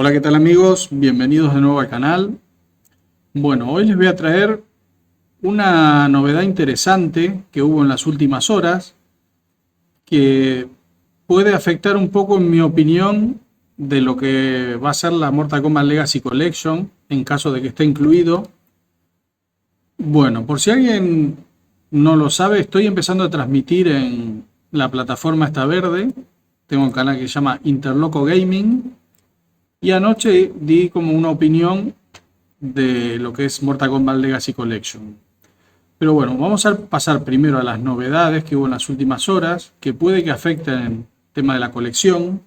Hola, ¿qué tal amigos? Bienvenidos de nuevo al canal. Bueno, hoy les voy a traer una novedad interesante que hubo en las últimas horas que puede afectar un poco, en mi opinión, de lo que va a ser la Mortal Kombat Legacy Collection en caso de que esté incluido. Bueno, por si alguien no lo sabe, estoy empezando a transmitir en la plataforma esta verde. Tengo un canal que se llama Interloco Gaming. Y anoche di como una opinión de lo que es Mortal Kombat Legacy Collection. Pero bueno, vamos a pasar primero a las novedades que hubo en las últimas horas, que puede que afecten el tema de la colección.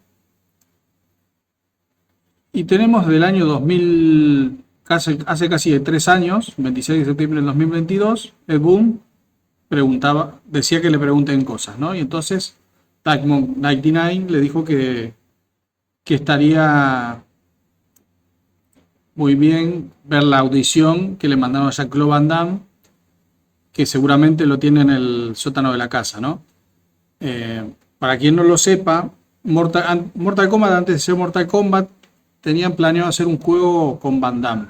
Y tenemos del año 2000, hace casi 3 años, 26 de septiembre del 2022, Ed Boon decía que le pregunten cosas, ¿no? Y entonces Tagmonk 99 le dijo que estaría muy bien ver la audición que le mandaron a Jean-Claude Van Damme, que seguramente lo tiene en el sótano de la casa, ¿no? Para quien no lo sepa, Mortal Kombat, antes de ser Mortal Kombat, tenían planeado hacer un juego con Van Damme.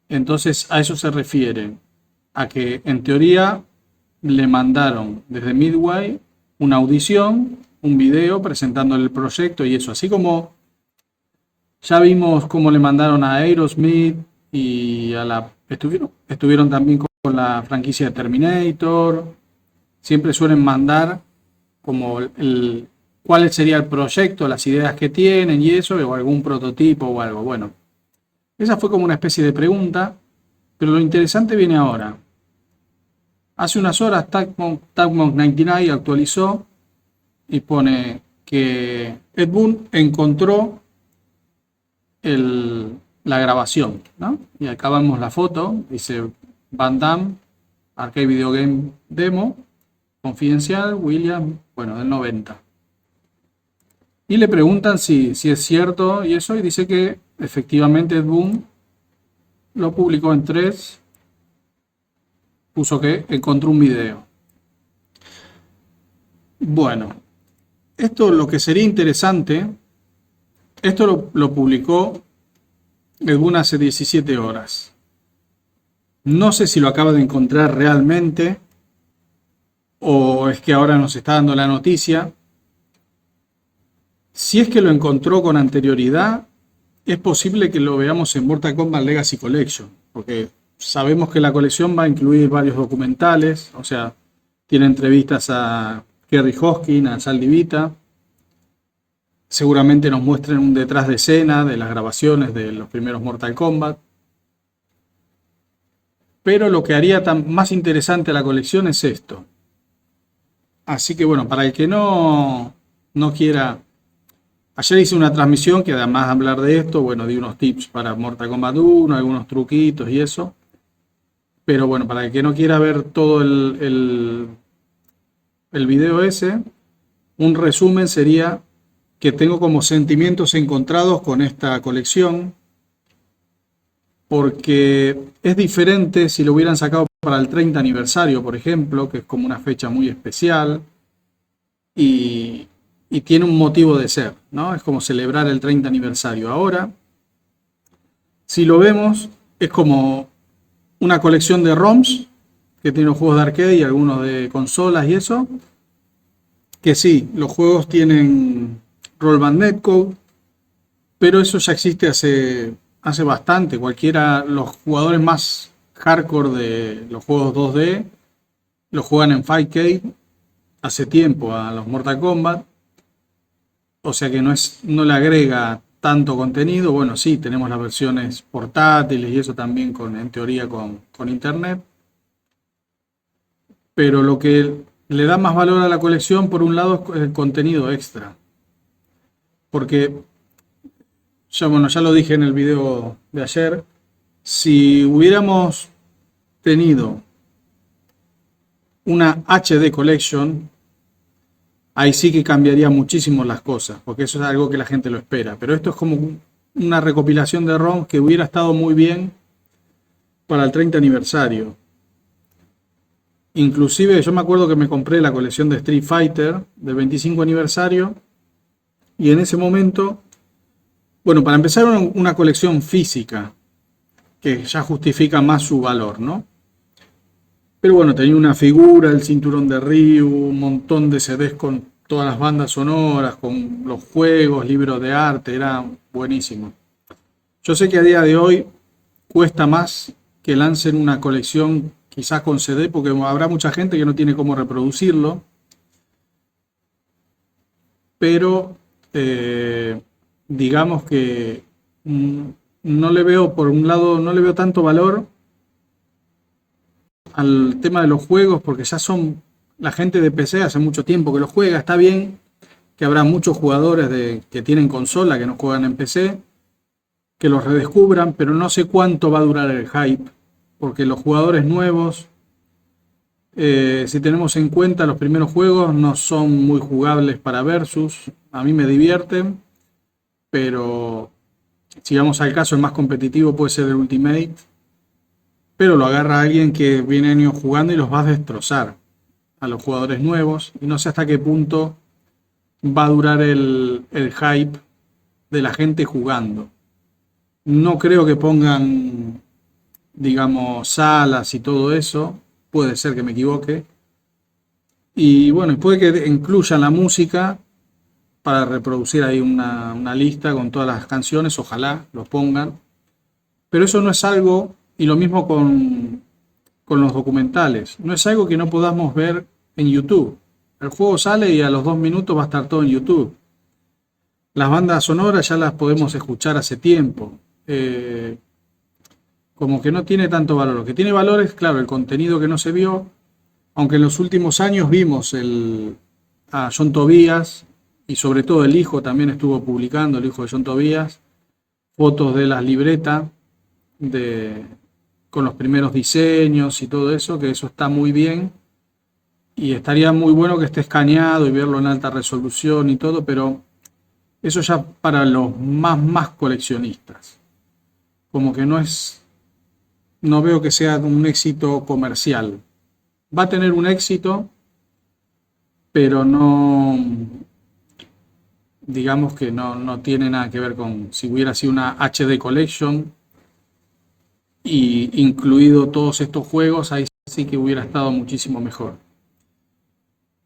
Entonces a eso se refiere, a que en teoría le mandaron desde Midway una audición, un video presentándole el proyecto y eso, así como ya vimos cómo le mandaron a Aerosmith y estuvieron también con la franquicia de Terminator. Siempre suelen mandar como cuál sería el proyecto, las ideas que tienen y eso, o algún prototipo o algo. Bueno, esa fue como una especie de pregunta, pero lo interesante viene ahora. Hace unas horas Tagmonk 99 actualizó y pone que Ed Boon encontró la grabación, ¿no? Y acá vemos la foto, dice Van Damme, Arcade Video Game Demo, confidencial, William, bueno, del 90. Y le preguntan si es cierto y eso, y dice que efectivamente Ed Boon lo publicó en 3, puso que encontró un video. Bueno, esto lo que sería interesante, esto lo publicó Ed Boon hace 17 horas. No sé si lo acaba de encontrar realmente o es que ahora nos está dando la noticia. Si es que lo encontró con anterioridad, es posible que lo veamos en Mortal Kombat Legacy Collection, porque sabemos que la colección va a incluir varios documentales, o sea, tiene entrevistas a Kerry Hoskin, a Sal Divita. Seguramente nos muestren un detrás de escena de las grabaciones de los primeros Mortal Kombat. Pero lo que haría más interesante la colección es esto. Así que bueno, para el que no quiera... Ayer hice una transmisión que además de hablar de esto, bueno, di unos tips para Mortal Kombat 1, algunos truquitos y eso. Pero bueno, para el que no quiera ver todo el video ese, un resumen sería que tengo como sentimientos encontrados con esta colección, porque es diferente si lo hubieran sacado para el 30 aniversario, por ejemplo, que es como una fecha muy especial y tiene un motivo de ser, ¿no? Es como celebrar el 30 aniversario. Ahora, si lo vemos, es como una colección de ROMs que tiene los juegos de arcade y algunos de consolas y eso, que sí, los juegos tienen Roll Band Netcode, pero eso ya existe hace bastante. Los jugadores más hardcore de los juegos 2D los juegan en 5K hace tiempo a los Mortal Kombat. O sea que no le agrega tanto contenido. Bueno, sí, tenemos las versiones portátiles y eso también en teoría con internet. Pero lo que le da más valor a la colección, por un lado, es el contenido extra. Porque ya lo dije en el video de ayer, si hubiéramos tenido una HD Collection, ahí sí que cambiaría muchísimo las cosas, porque eso es algo que la gente lo espera. Pero esto es como una recopilación de ROM que hubiera estado muy bien para el 30 aniversario. Inclusive yo me acuerdo que me compré la colección de Street Fighter del 25 aniversario y en ese momento Bueno, para empezar, una colección física, que ya justifica más su valor, ¿no? Pero bueno, tenía una figura, el cinturón de Ryu, un montón de CDs con todas las bandas sonoras, con los juegos, libros de arte, era buenísimo. Yo sé que a día de hoy cuesta más que lancen una colección quizás con CD, porque habrá mucha gente que no tiene cómo reproducirlo, pero digamos que mm, no le veo, por un lado, no le veo tanto valor al tema de los juegos, porque ya son la gente de PC hace mucho tiempo que los juega. Está bien que habrá muchos jugadores que tienen consola que no juegan en PC, que los redescubran, pero no sé cuánto va a durar el hype, porque los jugadores nuevos, si tenemos en cuenta los primeros juegos, no son muy jugables para Versus. A mí me divierten, pero si vamos al caso, el más competitivo puede ser el Ultimate, pero lo agarra alguien que viene años jugando y los va a destrozar a los jugadores nuevos, y no sé hasta qué punto va a durar el hype de la gente jugando. No creo que pongan, digamos, salas y todo eso, puede ser que me equivoque, y bueno, y puede que incluyan la música para reproducir ahí una lista con todas las canciones, ojalá los pongan, pero eso no es algo, y lo mismo con los documentales, no es algo que no podamos ver en YouTube. El juego sale y a los 2 minutos va a estar todo en YouTube. Las bandas sonoras ya las podemos escuchar hace tiempo. Como que no tiene tanto valor. Lo que tiene valor es, claro, el contenido que no se vio, aunque en los últimos años vimos a John Tobías, y sobre todo el hijo también estuvo publicando, el hijo de John Tobías, fotos de las libretas de, con los primeros diseños y todo eso, que eso está muy bien. Y estaría muy bueno que esté escaneado y verlo en alta resolución y todo, pero eso ya para los más coleccionistas. Como que no veo que sea un éxito comercial. Va a tener un éxito, pero no, digamos que no tiene nada que ver con si hubiera sido una HD Collection y incluido todos estos juegos, ahí sí que hubiera estado muchísimo mejor.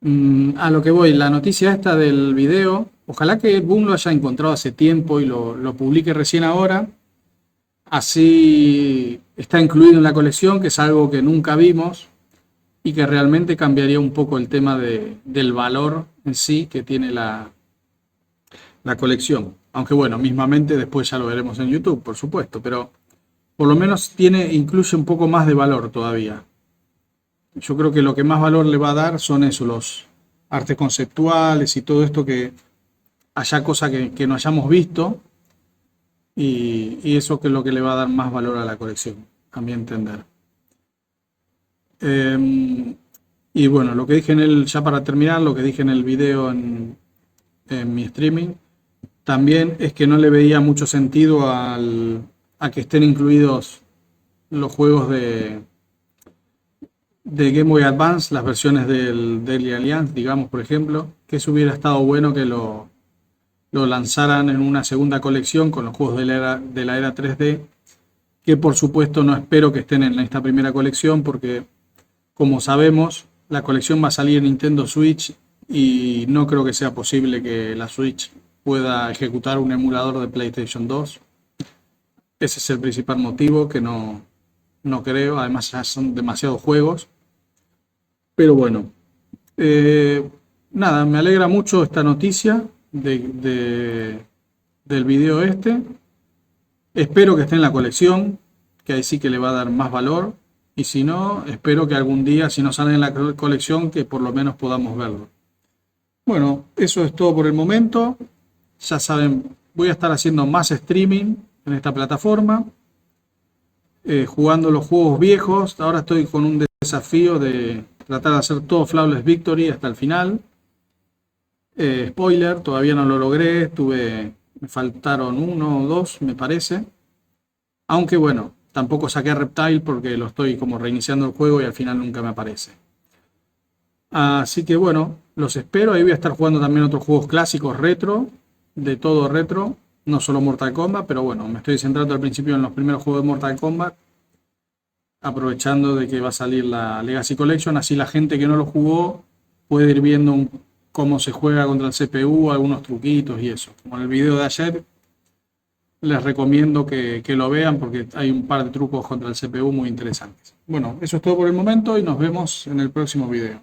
A lo que voy, la noticia esta del video, ojalá que Ed Boon lo haya encontrado hace tiempo y lo publique recién ahora. Así está incluido en la colección, que es algo que nunca vimos y que realmente cambiaría un poco el tema del valor en sí que tiene la colección. Aunque bueno, mismamente después ya lo veremos en YouTube, por supuesto, pero por lo menos incluye un poco más de valor todavía. Yo creo que lo que más valor le va a dar son eso, los artes conceptuales y todo esto, que haya cosas que no hayamos visto, y eso que es lo que le va a dar más valor a la colección, a mi entender. Y bueno, lo que dije ya para terminar, lo que dije en el video en mi streaming, también es que no le veía mucho sentido a que estén incluidos los juegos de Game Boy Advance, las versiones del Deadly Alliance, digamos, por ejemplo, que eso hubiera estado bueno que lo lanzaran en una segunda colección con los juegos de la era 3D, que por supuesto no espero que estén en esta primera colección, porque como sabemos, la colección va a salir en Nintendo Switch y no creo que sea posible que la Switch pueda ejecutar un emulador de PlayStation 2. Ese es el principal motivo, que no creo, además ya son demasiados juegos. Pero bueno, nada, me alegra mucho esta noticia del video este. Espero que esté en la colección, que ahí sí que le va a dar más valor. Y si no, espero que algún día, si no sale en la colección, que por lo menos podamos verlo. Bueno, eso es todo por el momento. Ya saben, voy a estar haciendo más streaming en esta plataforma, jugando los juegos viejos. Ahora estoy con un desafío de tratar de hacer todo Flawless Victory hasta el final. Spoiler, todavía no lo logré, me faltaron 1 o 2, me parece. Aunque bueno, tampoco saqué Reptile porque lo estoy como reiniciando el juego y al final nunca me aparece. Así que bueno, los espero. Ahí voy a estar jugando también otros juegos clásicos retro, de todo retro. no solo Mortal Kombat, pero bueno, me estoy centrando al principio en los primeros juegos de Mortal Kombat, aprovechando de que va a salir la Legacy Collection, así la gente que no lo jugó puede ir viendo cómo se juega contra el CPU, algunos truquitos y eso. Como en el video de ayer, les recomiendo que lo vean porque hay un par de trucos contra el CPU muy interesantes. Bueno, eso es todo por el momento y nos vemos en el próximo video.